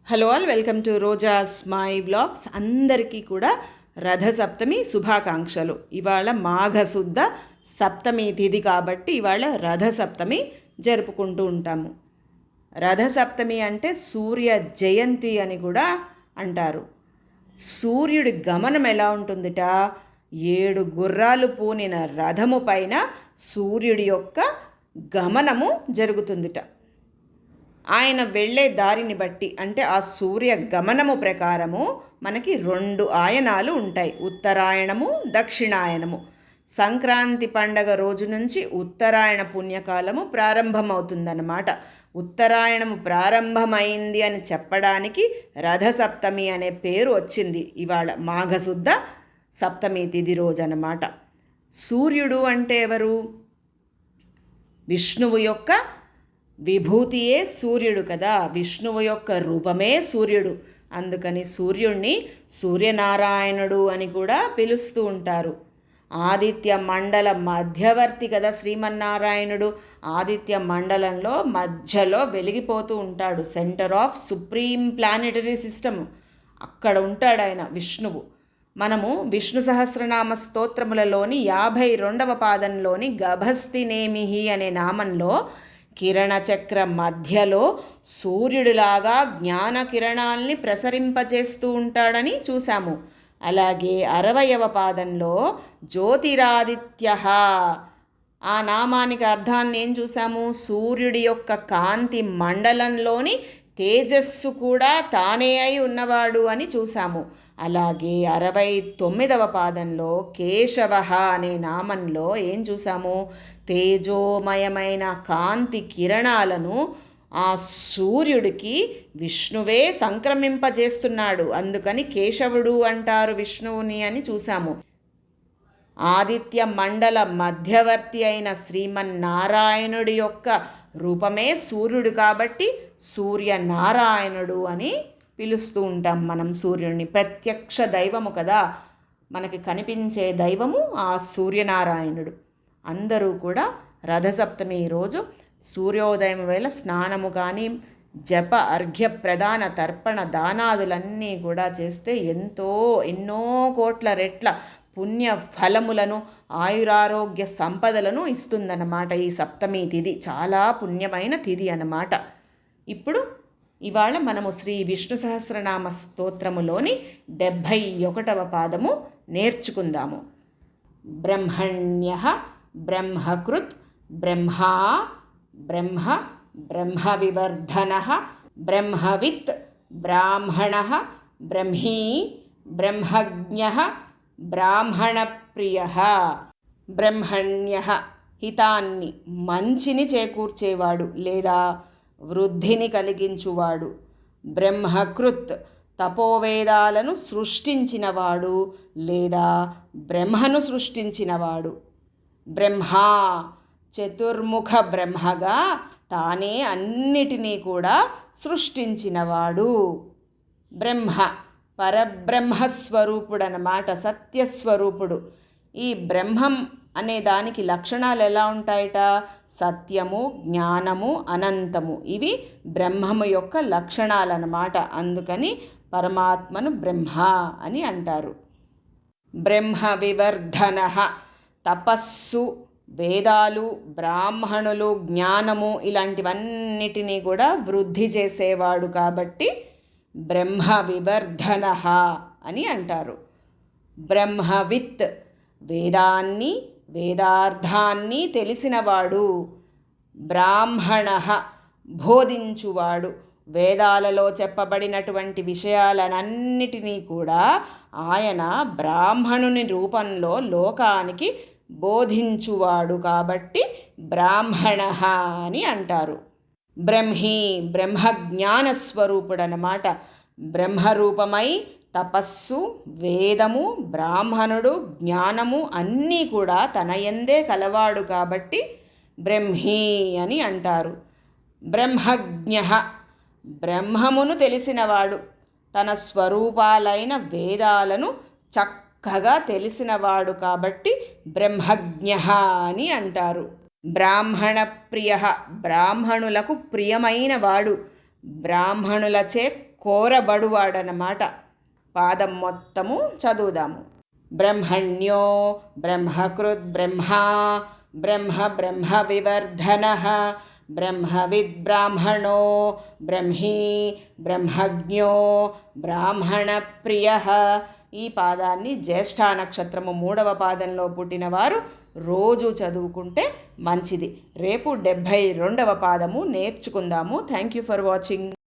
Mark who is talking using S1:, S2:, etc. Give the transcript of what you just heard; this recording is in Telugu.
S1: Hello all, welcome to Roja's my vlogs. అందరికీ కూడా రథసప్తమి శుభాకాంక్షలు. ఇవాళ మాఘశుద్ధ సప్తమి తిథి కాబట్టి ఇవాళ రథసప్తమి జరుపుకుంటూ ఉంటాము. రథసప్తమి అంటే సూర్య జయంతి అని కూడా అంటారు. సూర్యుడి గమనం ఎలా ఉంటుందిట? 7 గుర్రాలు పూనిన రథము పైన సూర్యుడి యొక్క గమనము జరుగుతుందిట. ఆయన వెళ్ళే దారిని బట్టి, అంటే ఆ సూర్య గమనము ప్రకారము మనకి 2 ఆయనాలు ఉంటాయి, ఉత్తరాయణము, దక్షిణాయనము. సంక్రాంతి పండగ రోజు నుంచి ఉత్తరాయణ పుణ్యకాలము ప్రారంభమవుతుందన్నమాట. ఉత్తరాయణము ప్రారంభమైంది అని చెప్పడానికి రథసప్తమి అనే పేరు వచ్చింది ఇవాళ మాఘశుద్ధ సప్తమి తిథి రోజు అన్నమాట. సూర్యుడు అంటే ఎవరు? విష్ణువు యొక్క విభూతియే సూర్యుడు కదా. విష్ణువు యొక్క రూపమే సూర్యుడు. అందుకని సూర్యుడిని సూర్యనారాయణుడు అని కూడా పిలుస్తూ ఉంటారు. ఆదిత్య మండల మధ్యవర్తి కదా శ్రీమన్నారాయణుడు. ఆదిత్య మండలంలో మధ్యలో వెలిగిపోతూ ఉంటాడు. Centre of supreme planetary system, అక్కడ ఉంటాడు ఆయన విష్ణువు. మనము విష్ణు సహస్రనామ స్తోత్రములలోని 52వ పాదంలోని గభస్తినేమిహి అనే నామంలో కిరణచక్ర మధ్యలో సూర్యుడిలాగా జ్ఞాన కిరణాల్ని ప్రసరింపజేస్తూ ఉంటాడని చూశాము. అలాగే 60వ పాదంలో జ్యోతిరాదిత్య, ఆ నామానికి అర్థాన్ని ఏం చూసాము? సూర్యుడి యొక్క కాంతి మండలంలోని తేజస్సు కూడా తానే అయి ఉన్నవాడు అని చూసాము. అలాగే 69వ పాదంలో కేశవ అనే నామంలో ఏం చూసాము? తేజోమయమైన కాంతి కిరణాలను ఆ సూర్యుడికి విష్ణువే సంక్రమింపజేస్తున్నాడు. అందుకని కేశవుడు అంటారు విష్ణువుని అని చూసాము. ఆదిత్య మండల మధ్యవర్తి అయిన శ్రీమన్నారాయణుడి యొక్క రూపమే సూర్యుడు కాబట్టి సూర్యనారాయణుడు అని పిలుస్తూ ఉంటాం మనం సూర్యుడిని. ప్రత్యక్ష దైవము కదా, మనకి కనిపించే దైవము ఆ సూర్యనారాయణుడు. అందరూ కూడా రథసప్తమి రోజు సూర్యోదయం వేళ స్నానము కానీ జప అర్ఘ్య ప్రదాన తర్పణ దానాదులన్నీ కూడా చేస్తే ఎన్నో కోట్ల రెట్ల పుణ్య ఫలములను, ఆయురారోగ్య సంపదలను ఇస్తుందన్నమాట. ఈ సప్తమి తిథి చాలా పుణ్యమైన తిథి అన్నమాట. ఇప్పుడు ఇవాళ మనము శ్రీ విష్ణు సహస్రనామ స్తోత్రములోని 71వ పాదము నేర్చుకుందాము. బ్రహ్మణ్యః బ్రహ్మకృత్ బ్రహ్మా బ్రహ్మ బ్రహ్మవివర్ధనః బ్రహ్మవిత్ బ్రాహ్మణః బ్రహ్మీ బ్రహ్మజ్ఞః బ్రాహ్మణప్రియః. బ్రహ్మణ్యః హితాన్ని, మంచిని చేకూర్చేవాడు లేదా వృద్ధిని కలిగించువాడు. బ్రహ్మకృత్ తపోవేదాలను సృష్టించినవాడు లేదా బ్రహ్మను సృష్టించినవాడు. బ్రహ్మా చతుర్ముఖ బ్రహ్మగా తానే అన్నిటినీ కూడా సృష్టించినవాడు. బ్రహ్మ పరబ్రహ్మస్వరూపుడనమాట, సత్యస్వరూపుడు. ఈ బ్రహ్మం అనే దానికి లక్షణాలు ఎలా ఉంటాయట? సత్యము, జ్ఞానము, అనంతము. ఇవి బ్రహ్మము యొక్క లక్షణాలన్నమాట. అందుకని పరమాత్మను బ్రహ్మ అని అంటారు. బ్రహ్మ వివర్ధనః తపస్సు, వేదాలు, బ్రాహ్మణులు, జ్ఞానము ఇలాంటివన్నిటినీ కూడా వృద్ధి చేసేవాడు కాబట్టి బ్రహ్మ వివర్ధనః అని అంటారు. బ్రహ్మవిత్ వేదాన్ని, వేదార్థాన్ని తెలిసినవాడు. బ్రాహ్మణః బోధించువాడు. వేదాలలో చెప్పబడినటువంటి విషయాలన్నిటినీ కూడా ఆయన బ్రాహ్మణుని రూపంలో లోకానికి బోధించువాడు కాబట్టి బ్రాహ్మణః అని అంటారు. బ్రహ్మీ బ్రహ్మజ్ఞానస్వరూపుడనమాట. బ్రహ్మరూపమై తపస్సు, వేదము, బ్రాహ్మణుడు, జ్ఞానము అన్నీ కూడా తన యందే కలవాడు కాబట్టి బ్రహ్మీ అని అంటారు. బ్రహ్మజ్ఞః బ్రహ్మమును తెలిసినవాడు. తన స్వరూపాలైన వేదాలను చక్కగా తెలిసినవాడు కాబట్టి బ్రహ్మజ్ఞః అని అంటారు. బ్రాహ్మణ ప్రియ బ్రాహ్మణులకు ప్రియమైన వాడు. బ్రాహ్మణులచే కోరబడువాడనమాట. పాదం మొత్తము చదువుదాము. బ్రహ్మణ్యో బ్రహ్మకృద్ బ్రహ్మా బ్రహ్మ బ్రహ్మ వివర్ధన బ్రహ్మవిద్ బ్రాహ్మణో బ్రహ్మీ బ్రహ్మజ్ఞో బ్రాహ్మణ ప్రియ. ఈ పాదాన్ని జ్యేష్ఠ నక్షత్రము 3వ పాదంలో పుట్టినవారు రోజు చదువుకుంటే మంచిది. రేపు 72వ పాదము నేర్చుకుందాము. Thank you for watching.